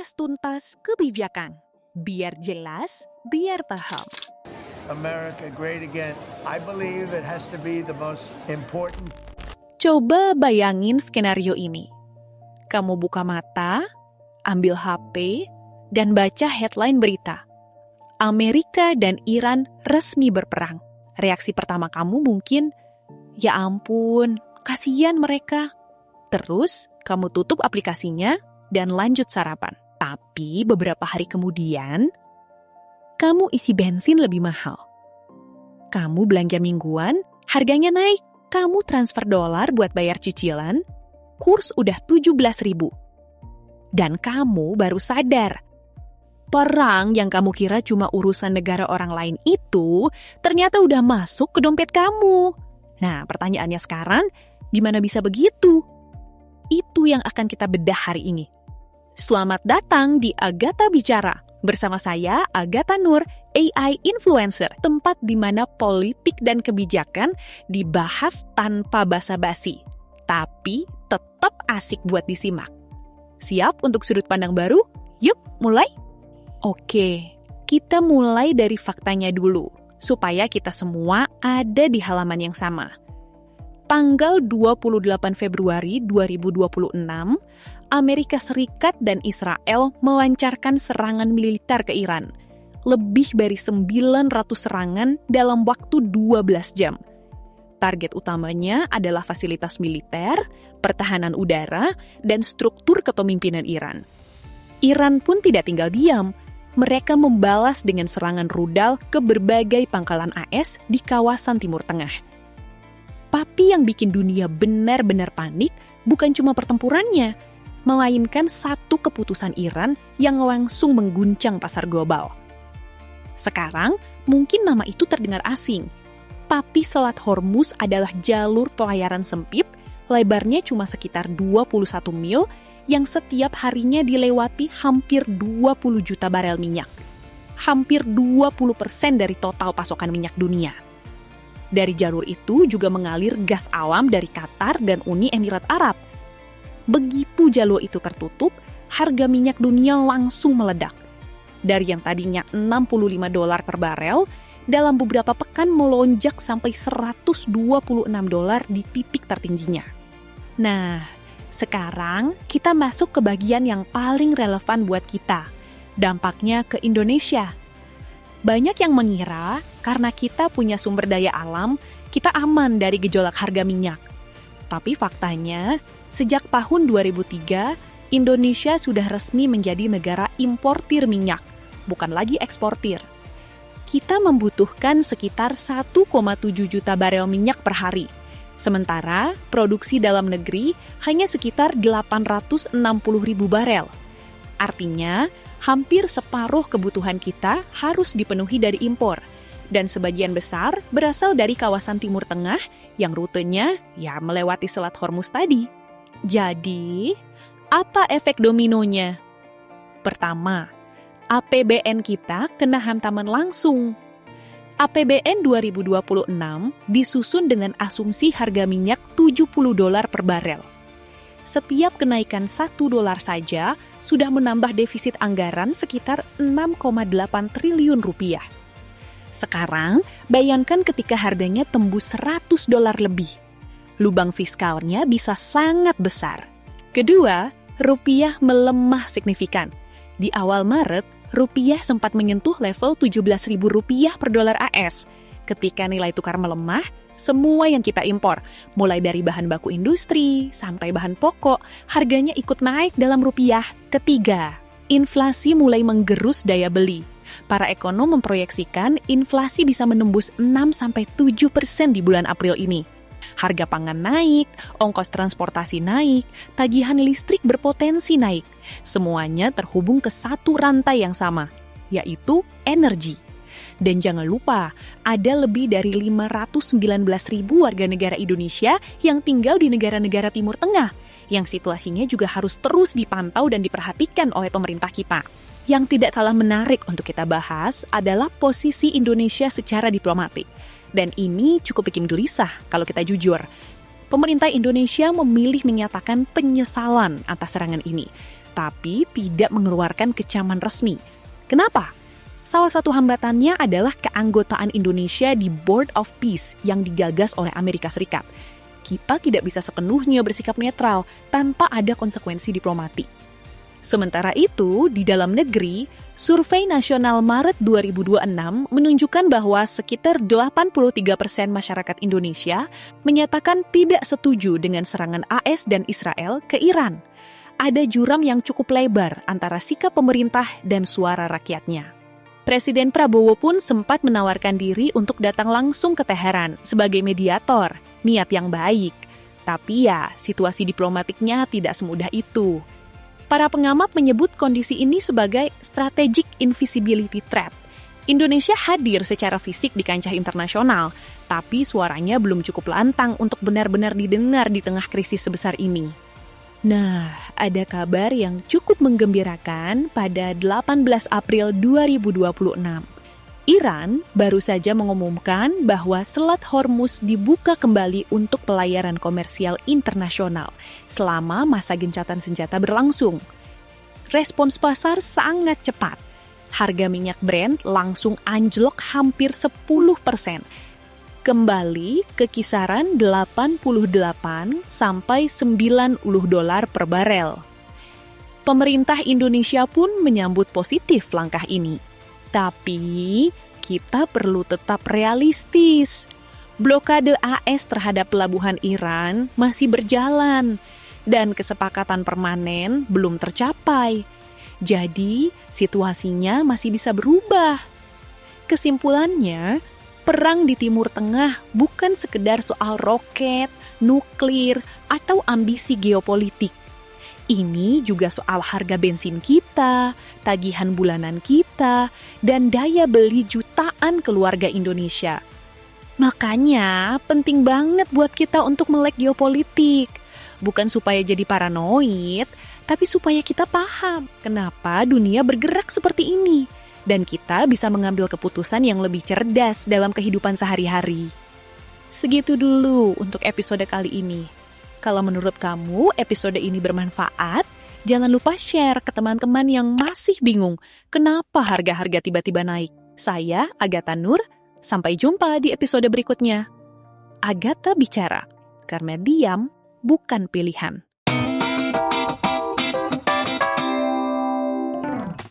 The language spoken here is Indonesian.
Kupas tuntas kebijakan. Biar jelas, biar paham. America great again. I believe it has to be the most important. Coba bayangin skenario ini. Kamu buka mata, ambil HP, dan baca headline berita. Amerika dan Iran resmi berperang. Reaksi pertama kamu mungkin, ya ampun, kasihan mereka. Terus, kamu tutup aplikasinya dan lanjut sarapan. Tapi beberapa hari kemudian, kamu isi bensin lebih mahal. Kamu belanja mingguan, harganya naik. Kamu transfer dolar buat bayar cicilan, kurs udah 17.000. Dan kamu baru sadar, perang yang kamu kira cuma urusan negara orang lain itu ternyata udah masuk ke dompet kamu. Nah, pertanyaannya sekarang, gimana bisa begitu? Itu yang akan kita bedah hari ini. Selamat datang di Agatha Bicara. Bersama saya, Agatha Nur, AI Influencer, tempat di mana politik dan kebijakan dibahas tanpa basa-basi, tapi tetap asik buat disimak. Siap untuk sudut pandang baru? Yuk, mulai! Oke, kita mulai dari faktanya dulu, supaya kita semua ada di halaman yang sama. Tanggal 28 Februari 2026, Amerika Serikat dan Israel melancarkan serangan militer ke Iran. Lebih dari 900 serangan dalam waktu 12 jam. Target utamanya adalah fasilitas militer, pertahanan udara, dan struktur kepemimpinan Iran. Iran pun tidak tinggal diam. Mereka membalas dengan serangan rudal ke berbagai pangkalan AS di kawasan Timur Tengah. Tapi yang bikin dunia benar-benar panik bukan cuma pertempurannya, melainkan satu keputusan Iran yang langsung mengguncang pasar global. Sekarang, mungkin nama itu terdengar asing, tapi Selat Hormuz adalah jalur pelayaran sempit, lebarnya cuma sekitar 21 mil, yang setiap harinya dilewati hampir 20 juta barel minyak. Hampir 20% dari total pasokan minyak dunia. Dari jalur itu juga mengalir gas alam dari Qatar dan Uni Emirat Arab. Begitu jalur itu tertutup, harga minyak dunia langsung meledak. Dari yang tadinya $65 per barel, dalam beberapa pekan melonjak sampai $126 di titik tertingginya. Nah, sekarang kita masuk ke bagian yang paling relevan buat kita, dampaknya ke Indonesia. Banyak yang mengira karena kita punya sumber daya alam, kita aman dari gejolak harga minyak. Tapi faktanya, sejak tahun 2003, Indonesia sudah resmi menjadi negara importir minyak, bukan lagi eksportir. Kita membutuhkan sekitar 1,7 juta barel minyak per hari. Sementara, produksi dalam negeri hanya sekitar 860.000 barel. Artinya, hampir separuh kebutuhan kita harus dipenuhi dari impor. Dan sebagian besar berasal dari kawasan Timur Tengah yang rutenya ya melewati Selat Hormuz tadi. Jadi, apa efek dominonya? Pertama, APBN kita kena hantaman langsung. APBN 2026 disusun dengan asumsi harga minyak $70 per barel. Setiap kenaikan $1 saja sudah menambah defisit anggaran sekitar 6,8 triliun rupiah. Sekarang, bayangkan ketika harganya tembus $100 lebih. Lubang fiskalnya bisa sangat besar. Kedua, rupiah melemah signifikan. Di awal Maret, rupiah sempat menyentuh level Rp17.000 per dolar AS. Ketika nilai tukar melemah, semua yang kita impor, mulai dari bahan baku industri sampai bahan pokok, harganya ikut naik dalam rupiah. Ketiga, inflasi mulai menggerus daya beli. Para ekonom memproyeksikan inflasi bisa menembus 6-7% di bulan April ini. Harga pangan naik, ongkos transportasi naik, tagihan listrik berpotensi naik. Semuanya terhubung ke satu rantai yang sama, yaitu energi. Dan jangan lupa, ada lebih dari 519.000 warga negara Indonesia yang tinggal di negara-negara Timur Tengah, yang situasinya juga harus terus dipantau dan diperhatikan oleh pemerintah kita. Yang tidak kalah menarik untuk kita bahas adalah posisi Indonesia secara diplomatik. Dan ini cukup bikin gelisah kalau kita jujur. Pemerintah Indonesia memilih menyatakan penyesalan atas serangan ini. tapi tidak mengeluarkan kecaman resmi. Kenapa? Salah satu hambatannya adalah keanggotaan Indonesia di Board of Peace yang digagas oleh Amerika Serikat. Kita tidak bisa sepenuhnya bersikap netral tanpa ada konsekuensi diplomatik. Sementara itu, di dalam negeri, survei nasional Maret 2026 menunjukkan bahwa sekitar 83% masyarakat Indonesia menyatakan tidak setuju dengan serangan AS dan Israel ke Iran. Ada jurang yang cukup lebar antara sikap pemerintah dan suara rakyatnya. Presiden Prabowo pun sempat menawarkan diri untuk datang langsung ke Teheran sebagai mediator, niat yang baik. Tapi ya, situasi diplomatiknya tidak semudah itu. Para pengamat menyebut kondisi ini sebagai strategic invisibility threat. Indonesia hadir secara fisik di kancah internasional, tapi suaranya belum cukup lantang untuk benar-benar didengar di tengah krisis sebesar ini. Nah, ada kabar yang cukup menggembirakan pada 18 April 2026. Iran baru saja mengumumkan bahwa Selat Hormuz dibuka kembali untuk pelayaran komersial internasional selama masa gencatan senjata berlangsung. Respons pasar sangat cepat. Harga minyak Brent langsung anjlok hampir 10%. Kembali ke kisaran 88 sampai 90 dolar per barel. Pemerintah Indonesia pun menyambut positif langkah ini. Tapi kita perlu tetap realistis. Blokade AS terhadap pelabuhan Iran masih berjalan dan kesepakatan permanen belum tercapai. Jadi, situasinya masih bisa berubah. Kesimpulannya, perang di Timur Tengah bukan sekedar soal roket, nuklir, atau ambisi geopolitik. Ini juga soal harga bensin kita, tagihan bulanan kita, dan daya beli jutaan keluarga Indonesia. Makanya penting banget buat kita untuk melek geopolitik. Bukan supaya jadi paranoid, tapi supaya kita paham kenapa dunia bergerak seperti ini. Dan kita bisa mengambil keputusan yang lebih cerdas dalam kehidupan sehari-hari. Segitu dulu untuk episode kali ini. Kalau menurut kamu episode ini bermanfaat, jangan lupa share ke teman-teman yang masih bingung kenapa harga-harga tiba-tiba naik. Saya Agatha Nur, sampai jumpa di episode berikutnya. Agatha bicara, karena diam bukan pilihan.